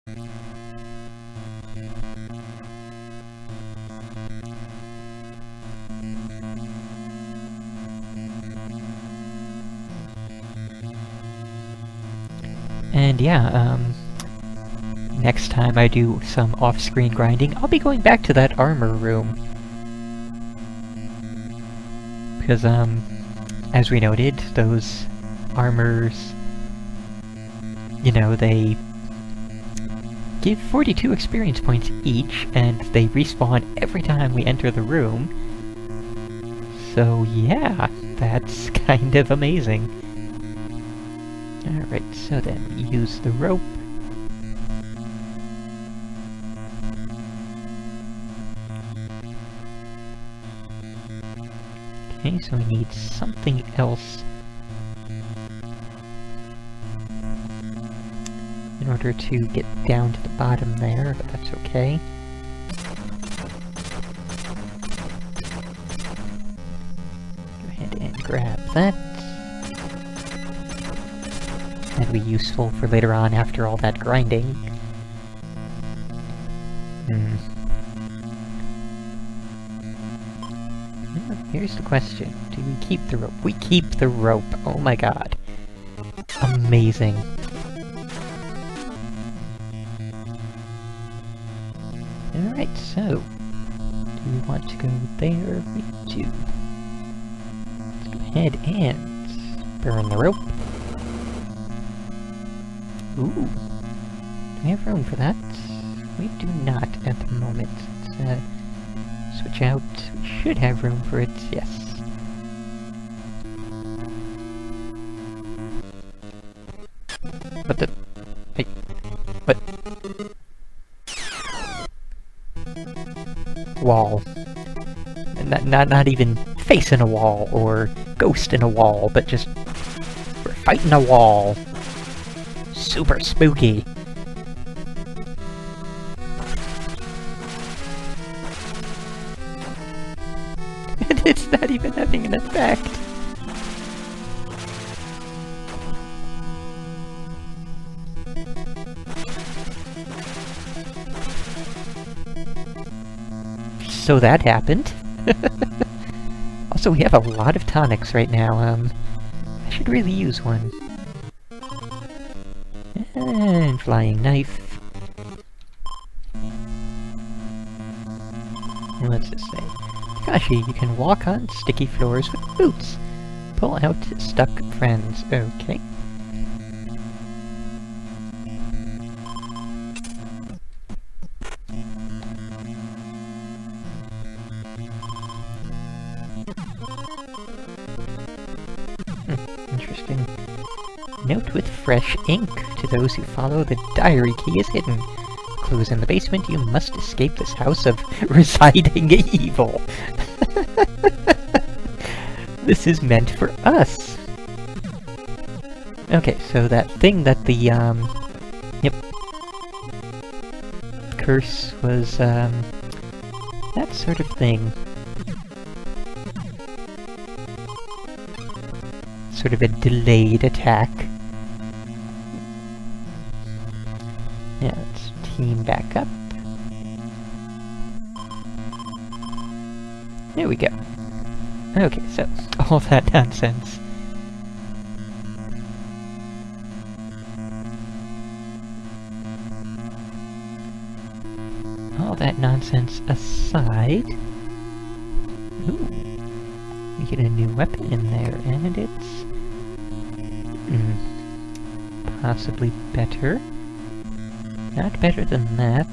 And yeah, next time I do some off-screen grinding, I'll be going back to that armor room. Because, as we noted, those armors, you know, they give 42 experience points each, and they respawn every time we enter the room. So yeah, that's kind of amazing. Alright, so then we use the rope. Okay, so we need something else in order to get down to the bottom there, but that's okay. Go ahead and grab that. That'll be useful for later on after all that grinding. Here's the question. Do we keep the rope? We keep the rope! Oh my god. Amazing. Alright, so... do we want to go there? We do. Let's go ahead and burn the rope. Ooh. Do we have room for that? We do not at the moment. Let's, switch out. We should have room for it, yes. What the... hey... what? Wall. Not even facing a wall, or ghost in a wall, but just... we're fighting a wall. Super spooky. And it's not even having an effect. So that happened. Also, we have a lot of tonics right now. I should really use one. And flying knife. What's this say? Kashi, you can walk on sticky floors with boots. Pull out stuck friends. Okay. Interesting. Note with fresh ink. To those who follow, the diary key is hidden. Clues in the basement. You must escape this house of residing evil. This is meant for us. Okay, so that thing that the, yep. Curse was, that sort of thing. Sort of a delayed attack. Yeah, let's team back up. There we go. Okay, so, all that nonsense. All that nonsense aside... Ooh. We get a new weapon in there, and it's... possibly better. Not better than that.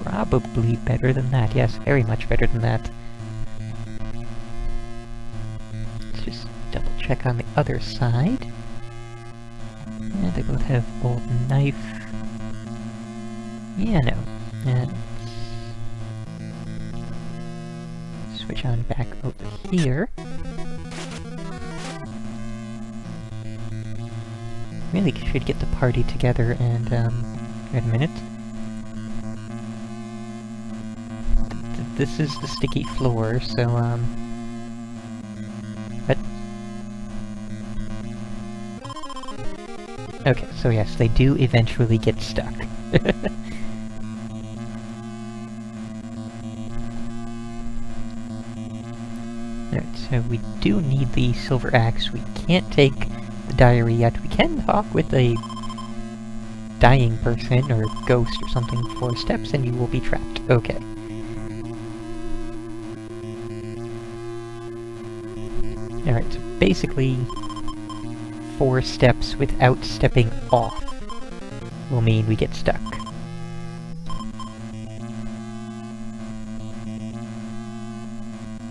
Probably better than that. Yes, very much better than that. Let's just double check on the other side. Yeah, they both have old knife. Yeah, no. And switch on back over here. Really should get the party together and, wait a minute. This is the sticky floor, so, what? Okay, so yes, they do eventually get stuck. Alright, so we do need the silver axe. We can't take the diary yet. We can talk with a dying person or ghost or something for 4 steps and you will be trapped. Okay. Alright, so basically 4 steps without stepping off will mean we get stuck.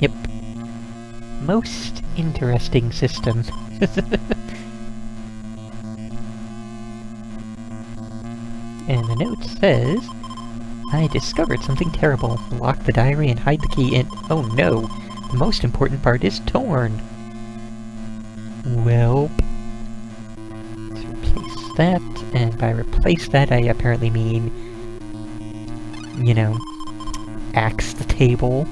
Yep. Most interesting system. And the note says, I discovered something terrible. Lock the diary and hide the key in— oh no! The most important part is torn! Well, let's replace that, and by replace that I apparently mean, you know, axe the table.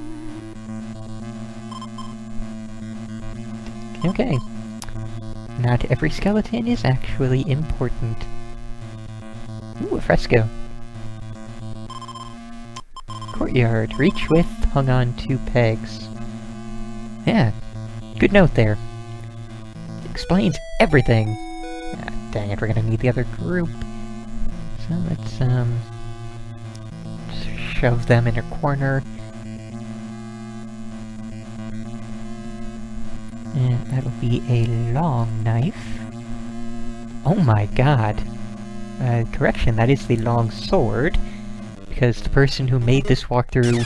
Okay. Not every skeleton is actually important. Ooh, a fresco. Courtyard. Reach with, hung on 2 pegs. Yeah, good note there. Explains everything! Ah, dang it, we're gonna need the other group. So let's, shove them in a corner. And that'll be a long knife. Oh my god! Correction, that is the long sword, because the person who made this walkthrough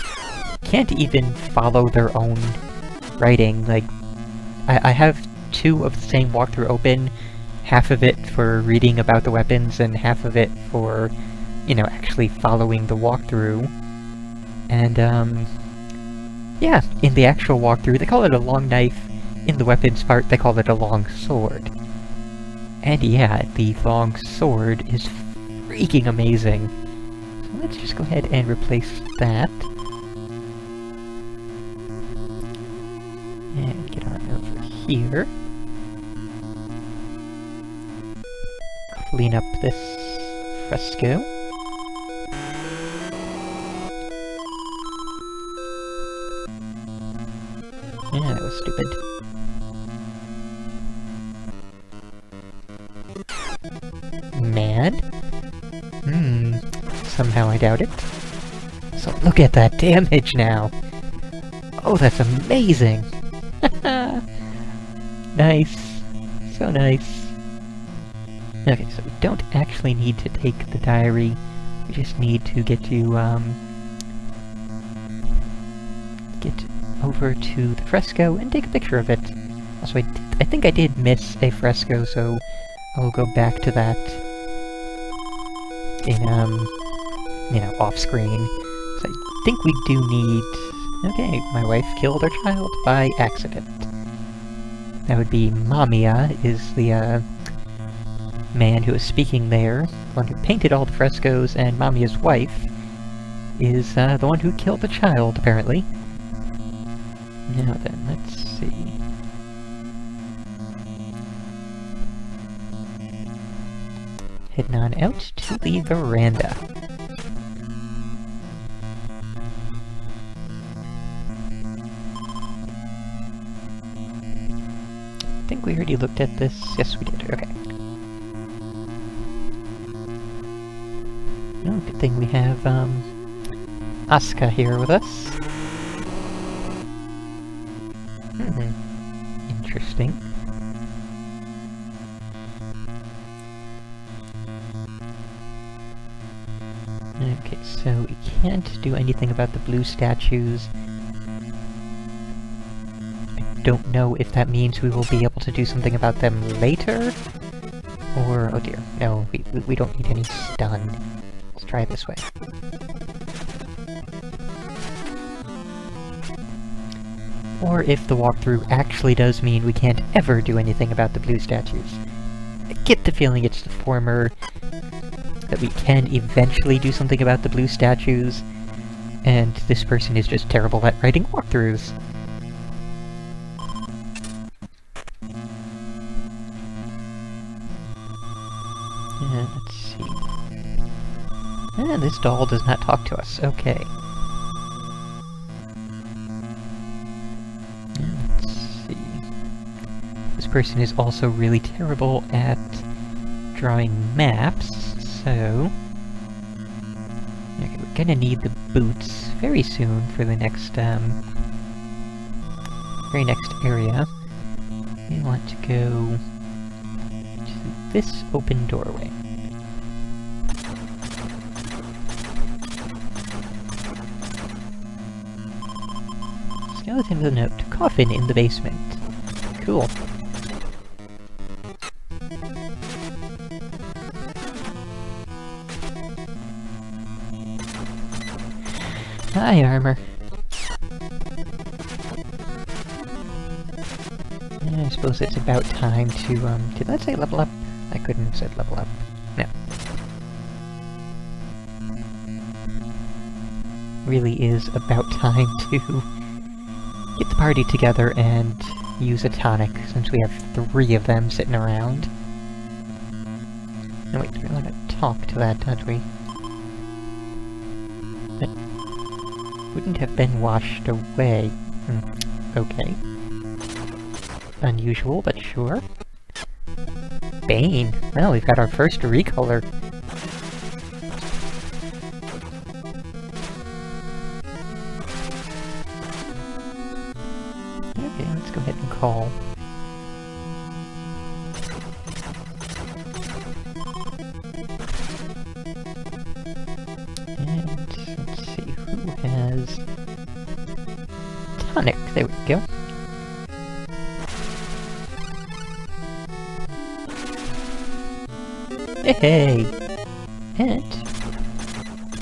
can't even follow their own writing. Like, I have 2 of the same walkthrough open, half of it for reading about the weapons, and half of it for, you know, actually following the walkthrough. And, yeah, in the actual walkthrough, they call it a long knife. In the weapons part, they call it a long sword. And yeah, the long sword is freaking amazing. So let's just go ahead and replace that. And get on over here. Clean up this fresco. Yeah, that was stupid. Mad? Somehow I doubt it. So look at that damage now! Oh, that's amazing! Nice. So nice. Okay, so we don't actually need to take the diary. We just need to get over to the fresco and take a picture of it. Also, I think I did miss a fresco, so I'll go back to that in, you know, off-screen. So I think we do need— okay, my wife killed her child by accident. That would be Mamiya, is the, man who is speaking there, the one who painted all the frescoes, and Mamiya's wife is, the one who killed the child, apparently. Now then, let's see. Heading on out to the veranda. I think we already looked at this. Yes, we did. Okay. Oh, good thing we have, Asuka here with us. Interesting. Okay, so we can't do anything about the blue statues. I don't know if that means we will be able to do something about them later, or— oh dear, no, we don't need any stun. Let's try it this way. Or if the walkthrough actually does mean we can't ever do anything about the blue statues. I get the feeling it's the former, that we can eventually do something about the blue statues, and this person is just terrible at writing walkthroughs. Let's see. And this doll does not talk to us. Okay. Let's see. This person is also really terrible at drawing maps, so... Okay, we're gonna need the boots very soon for the next, very next area. We want to go to this open doorway. Skeleton with a note. Coffin in the basement. Cool. Hi, armor. I suppose it's about time to, did that say level up? I couldn't have said level up. No. Really is about time to get the party together and use a tonic, since we have 3 of them sitting around. No, wait, we want to talk to that, don't we? That wouldn't have been washed away. Okay. Unusual, but sure. Bane. Well, we've got our first recolor. Okay, let's go ahead and call. And let's see, who has tonic? There we go. Hey! And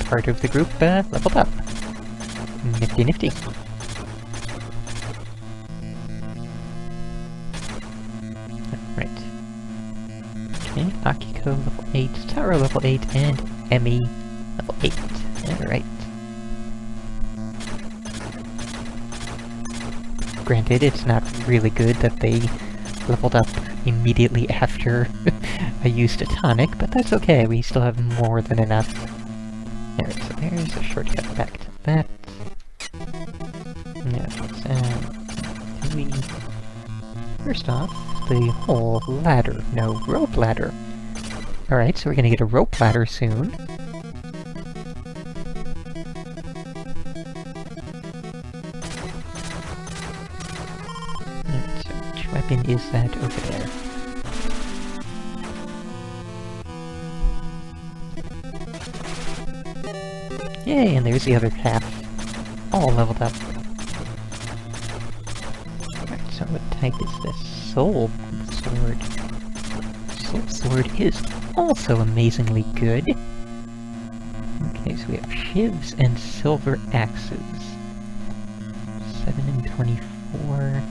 part of the group leveled up. Nifty nifty. Right. Okay, Akiko level 8, Taro level 8, and Emmy level 8. Alright. Granted, it's not really good that they leveled up immediately after I used a tonic, but that's okay, we still have more than enough. Alright, so there's a shortcut back to that. First off, the whole ladder. No, rope ladder. Alright, so we're gonna get a rope ladder soon. Alright, so which weapon is that over there? Yay, and there's the other half. All leveled up. Alright, so what type is this? Soul Sword. Soul Sword is also amazingly good. Okay, so we have shivs and silver axes. 7 and 24,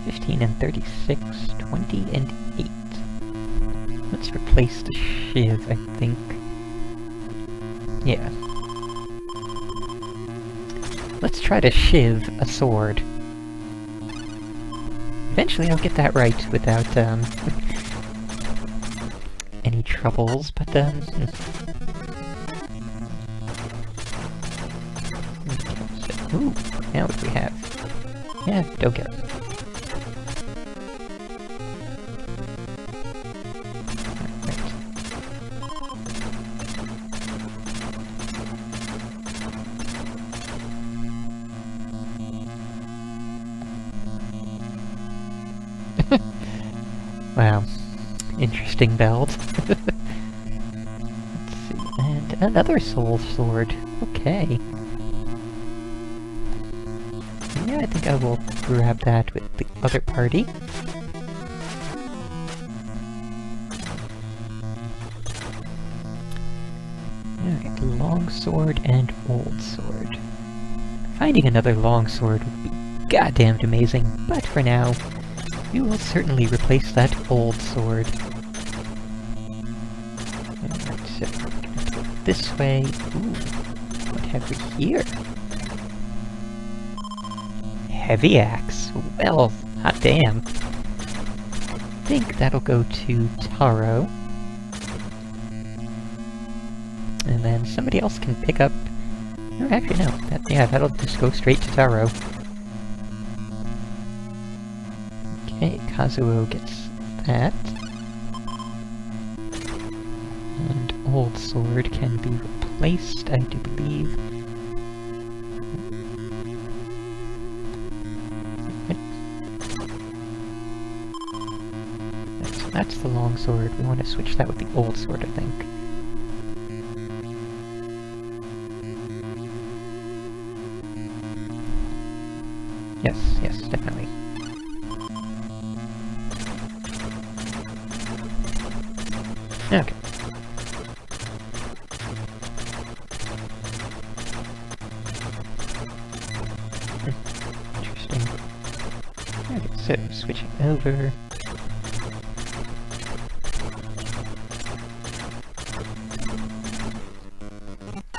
15 and 36, 20 and 8. Let's replace the shiv, I think. Yeah. Let's try to shiv a sword. Eventually I'll get that right without, any troubles, but, Ooh, now what do we have? Yeah, don't get it. Wow. Interesting belt. Let's see, and another soul sword. Okay. Yeah, I think I will grab that with the other party. Alright, long sword and old sword. Finding another long sword would be goddamn amazing, but for now, we will certainly replace that old sword. Alright, so we're gonna go this way. Ooh, what have we here? Heavy axe. Well, hot damn. I think that'll go to Taro. And then somebody else can pick up... Or actually, no. That'll just go straight to Taro. Okay, Kazuo gets that. And Old Sword can be replaced, I do believe. That's the long sword. We want to switch that with the old sword, I think. Yes, definitely. Okay. Interesting. Okay, so switching over.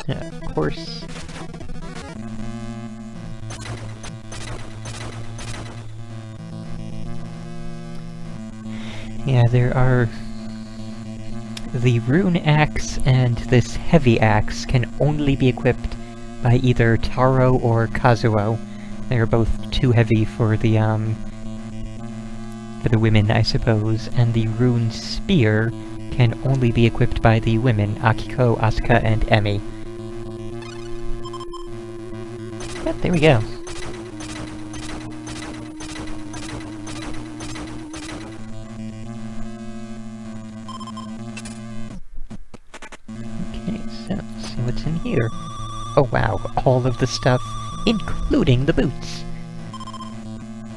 Of course. Yeah, there are... The rune axe and this heavy axe can only be equipped by either Taro or Kazuo. They're both too heavy for the women, I suppose, and the rune spear can only be equipped by the women, Akiko, Asuka, and Emi. But there we go. Okay, so let's see what's in here. Oh wow, all of the stuff, including the boots!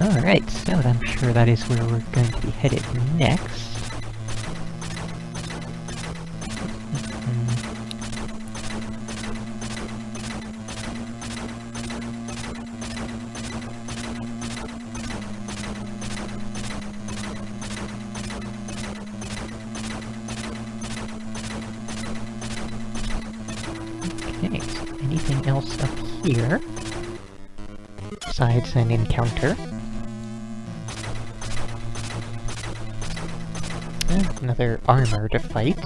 Alright, so I'm sure that is where we're going to be headed next. Okay, so anything else up here? Besides an encounter? And another armor to fight.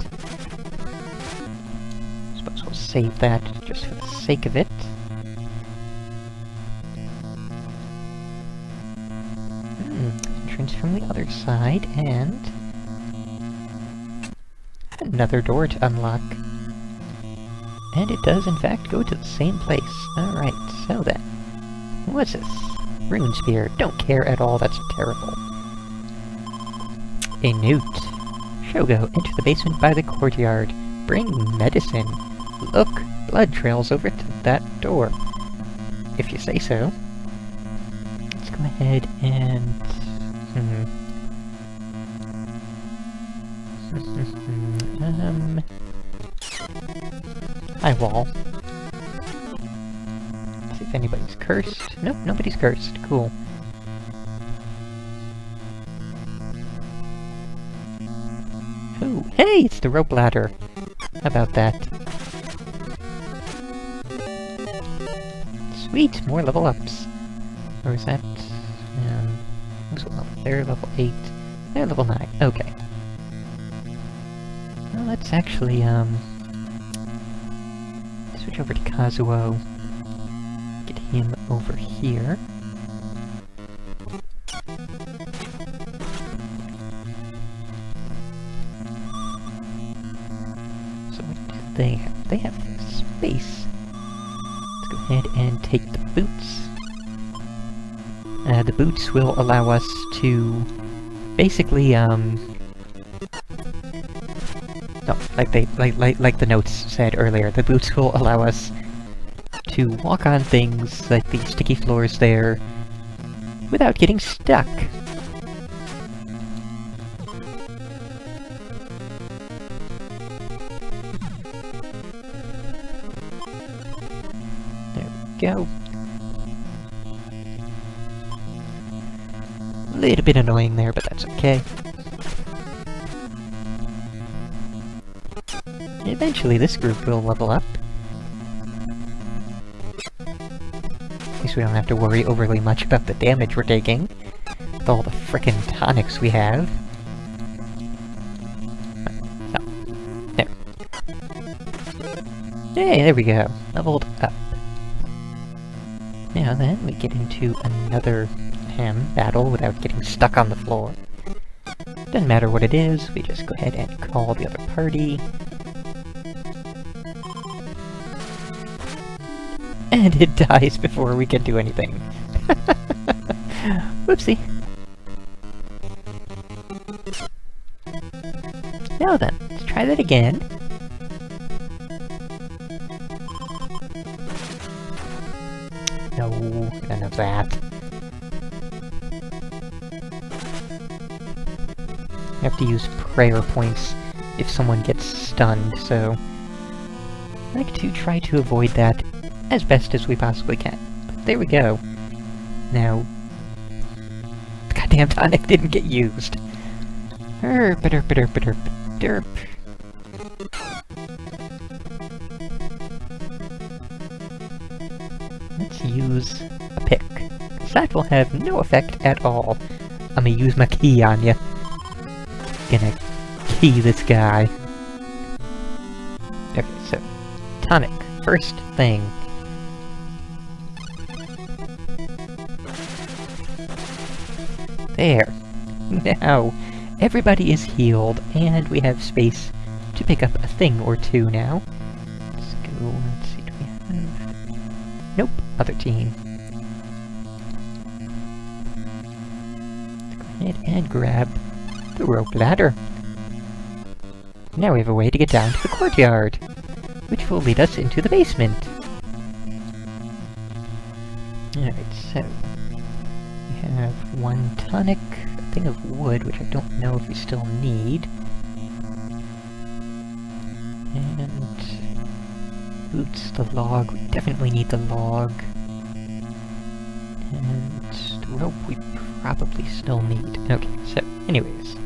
Suppose we'll save that just for the sake of it. Entrance from the other side, and... another door to unlock. And it does, in fact, go to the same place. Alright, so then. What's this? Rune Spear. Don't care at all, that's terrible. A note. Shogo, enter the basement by the courtyard. Bring medicine. Look, blood trails over to that door. If you say so. Let's go ahead and... Hi, wall. See if anybody's cursed. Nope, nobody's cursed. Cool. Ooh, hey, it's the rope ladder. How about that? Sweet, more level ups. Or is that... who's level? They're level 8. They're level 9. Okay. Well, let's actually, switch over to Kazuo. Get him over here. So what do they have? They have space. Let's go ahead and take the boots. The boots will allow us to basically, no, like the notes said earlier, the boots will allow us to walk on things like the sticky floors there without getting stuck. There we go. A little bit annoying there, but that's okay. Eventually this group will level up. At least we don't have to worry overly much about the damage we're taking, with all the frickin' tonics we have. So, there. Hey, there we go. Leveled up. Now then, we get into another battle without getting stuck on the floor. Doesn't matter what it is, we just go ahead and call the other party. And it dies before we can do anything. Whoopsie. Now then, let's try that again. No, none of that. You have to use prayer points if someone gets stunned, so I like to try to avoid that as best as we possibly can. But there we go. Now, the goddamn tonic didn't get used. Derp, derp, derp, derp, derp. Let's use a pick, because that will have no effect at all. I'm gonna use my key on you. Gonna key this guy. Okay, so, tonic, first thing. There. Now, everybody is healed, and we have space to pick up a thing or two now. Let's go, let's see, do we have... Nope, other team. Let's go ahead and grab the rope ladder. Now we have a way to get down to the courtyard, which will lead us into the basement. Alright, so... we have one tonic, a thing of wood, which I don't know if we still need. And... boots, the log, we definitely need the log. And the rope we probably still need. Okay, so, anyways.